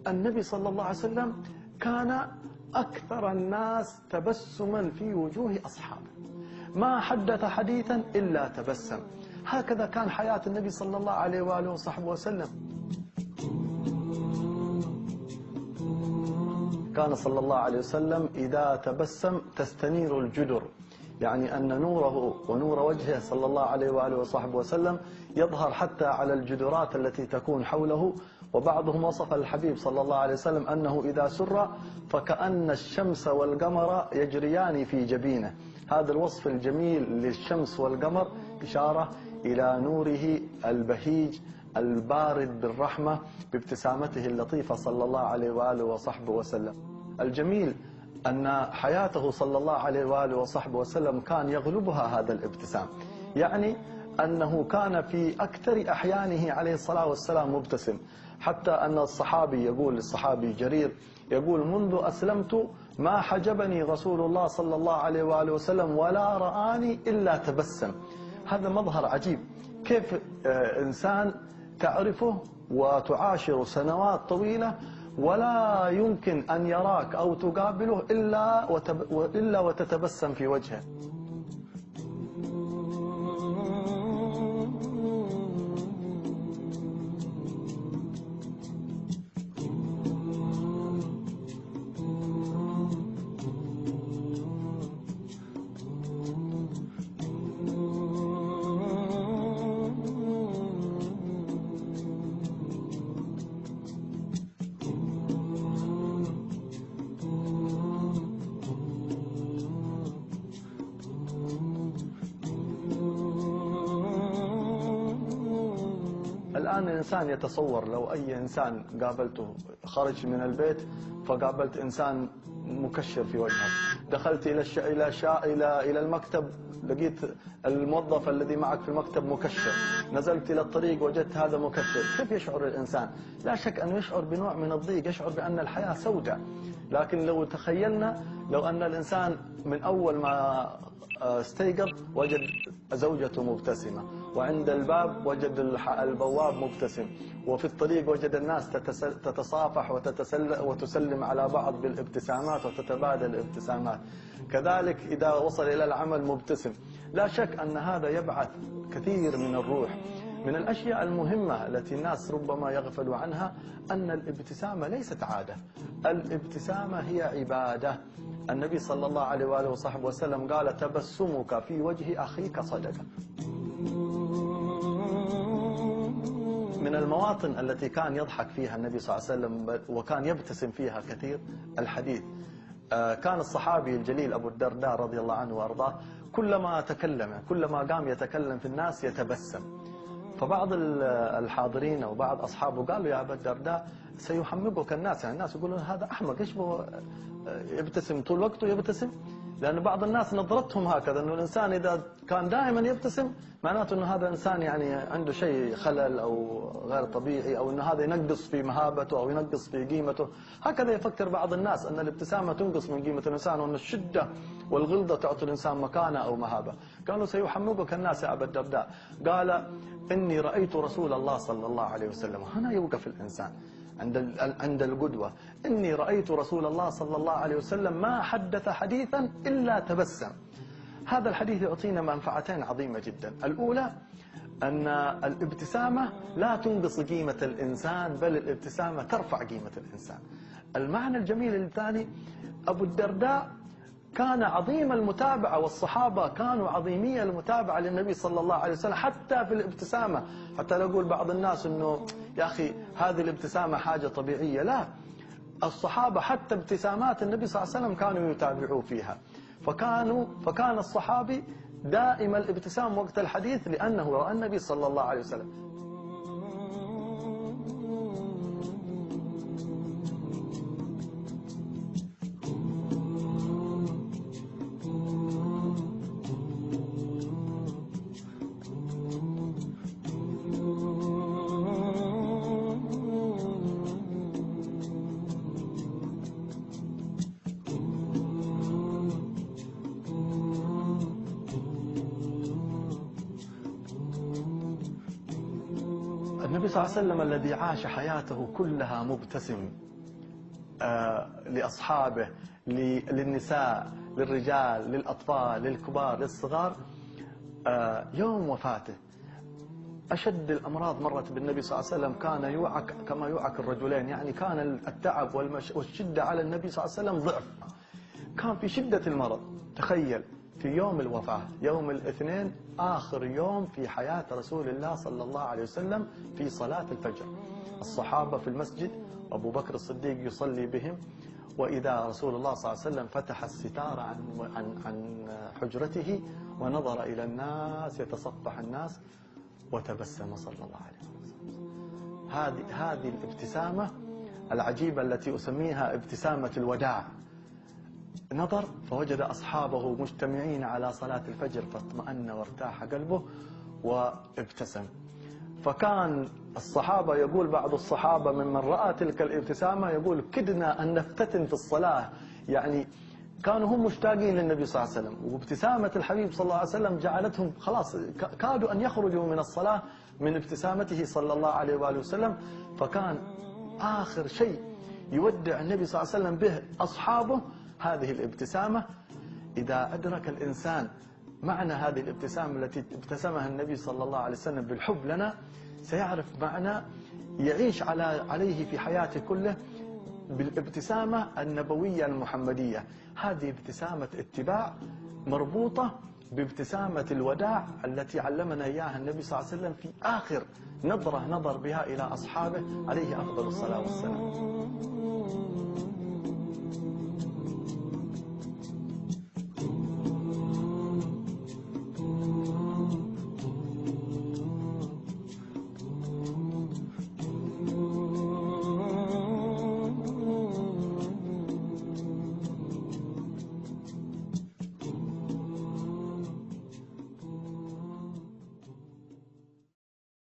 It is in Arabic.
النبي صلى الله عليه وسلم كان أكثر الناس تبسما في وجوه أصحابه، ما حدث حديثا إلا تبسم. هكذا كان حياة النبي صلى الله عليه وآله وصحبه وسلم. كان صلى الله عليه وسلم إذا تبسم تستنير الجدر، يعني أن نوره ونور وجهه صلى الله عليه وآله وصحبه وسلم يظهر حتى على الجدرات التي تكون حوله. وبعضهم وصف الحبيب صلى الله عليه وسلم أنه إذا سر فكأن الشمس والقمر يجريان في جبينه. هذا الوصف الجميل للشمس والقمر إشارة إلى نوره البهيج البارد بالرحمة بابتسامته اللطيفة صلى الله عليه وآله وصحبه وسلم. الجميل أن حياته صلى الله عليه وآله وصحبه وسلم كان يغلبها هذا الابتسام، يعني أنه كان في أكثر أحيانه عليه الصلاة والسلام مبتسم، حتى أن الصحابي يقول للصحابي جرير يقول: منذ أسلمت ما حجبني رسول الله صلى الله عليه وآله وسلم ولا رآني إلا تبسم. هذا مظهر عجيب، كيف إنسان تعرفه وتعاشر سنوات طويلة ولا يمكن أن يراك أو تقابله إلا وتتبسم في وجهه. الآن الإنسان يتصور لو أي إنسان قابلته، خرج من البيت فقابلت إنسان مكشر في وجهه، دخلت إلى المكتب لقيت الموظف الذي معك في المكتب مكشر، نزلت إلى الطريق وجدت هذا مكشر، كيف يشعر الإنسان؟ لا شك أنه يشعر بنوع من الضيق، يشعر بأن الحياة سوداء. لكن لو تخيلنا لو أن الإنسان من أول ما استيقظ وجد زوجته مبتسمة، وعند الباب وجد البواب مبتسم، وفي الطريق وجد الناس تتصافح وتسلم على بعض بالابتسامات وتتبادل الابتسامات، كذلك إذا وصل إلى العمل مبتسم، لا شك أن هذا يبعث كثير من الروح. من الأشياء المهمة التي الناس ربما يغفلوا عنها أن الابتسامة ليست عادة، الابتسامة هي عبادة. النبي صلى الله عليه وآله وصحبه وسلم قال: تبسمك في وجه أخيك صدقة. من المواطن التي كان يضحك فيها النبي صلى الله عليه وسلم وكان يبتسم فيها كثير الحديث. كان الصحابي الجليل أبو الدرداء رضي الله عنه وأرضاه كلما قام يتكلم في الناس يتبسم. فبعض الحاضرين أو بعض أصحابه قالوا: يا أبا الدرداء سيحمقك الناس، يعني الناس يقولون هذا أحمق، إيش يبتسم طول وقته يبتسم؟ لأن بعض الناس نظرتهم هكذا، أنه الإنسان إذا كان دائما يبتسم معناته أنه هذا إنسان يعني عنده شيء خلل أو غير طبيعي، أو أنه هذا ينقص في مهابته أو ينقص في قيمته. هكذا يفكر بعض الناس أن الابتسامة تنقص من قيمة الإنسان، وأن الشدة والغلظة تعطي الإنسان مكانة أو مهابة. قالوا: سيحمقك الناس يا أبا الدرداء. قال: إني رأيت رسول الله صلى الله عليه وسلم. هنا يوقف الإنسان عند القدوة. إني رأيت رسول الله صلى الله عليه وسلم ما حدث حديثا إلا تبسم. هذا الحديث يعطينا منفعتين عظيمة جدا. الأولى أن الابتسامة لا تنقص قيمة الإنسان، بل الابتسامة ترفع قيمة الإنسان. المعنى الجميل الثاني: أبو الدرداء كان عظيم المتابعة، والصحابة كانوا عظيمي المتابعة للنبي صلى الله عليه وسلم حتى في الابتسامة. حتى لو يقول بعض الناس أنه يا أخي هذه الابتسامة حاجة طبيعية، لا، الصحابة حتى ابتسامات النبي صلى الله عليه وسلم كانوا يتابعوا فيها. فكان الصحابي دائم الابتسام وقت الحديث لأنه رأى النبي صلى الله عليه وسلم. النبي صلى الله عليه وسلم الذي عاش حياته كلها مبتسم، لأصحابه، للنساء، للرجال، للأطفال، للكبار، للصغار. يوم وفاته أشد الأمراض مرت بالنبي صلى الله عليه وسلم، كان يوعك كما يوعك الرجلين، يعني كان التعب والشدة على النبي صلى الله عليه وسلم ضعف، كان في شدة المرض. تخيل في يوم الوفاة، يوم الاثنين، آخر يوم في حياة رسول الله صلى الله عليه وسلم، في صلاة الفجر، الصحابة في المسجد، أبو بكر الصديق يصلي بهم، وإذا رسول الله صلى الله عليه وسلم فتح الستار عن حجرته ونظر إلى الناس، يتصفح الناس، وتبسم صلى الله عليه وسلم. هذه الابتسامة العجيبة التي أسميها ابتسامة الوداع. نظر فوجد أصحابه مجتمعين على صلاة الفجر، فاطمأن وارتاح قلبه وابتسم. فكان الصحابة، يقول بعض الصحابة ممن رأى تلك الابتسامة، يقول كدنا أن نفتتن في الصلاة، يعني كانوا هم مشتاقين للنبي صلى الله عليه وسلم، وابتسامة الحبيب صلى الله عليه وسلم جعلتهم خلاص كادوا أن يخرجوا من الصلاة من ابتسامته صلى الله عليه وآله وسلم. فكان آخر شيء يودع النبي صلى الله عليه وسلم به أصحابه هذه الابتسامة. إذا أدرك الإنسان معنى هذه الابتسامة التي ابتسمها النبي صلى الله عليه وسلم بالحب لنا، سيعرف معنى يعيش عليه في حياته كله بالابتسامة النبوية المحمدية. هذه ابتسامة اتباع مربوطة بابتسامة الوداع التي علمنا إياها النبي صلى الله عليه وسلم في آخر نظرة نظر بها إلى أصحابه عليه أفضل الصلاة والسلام.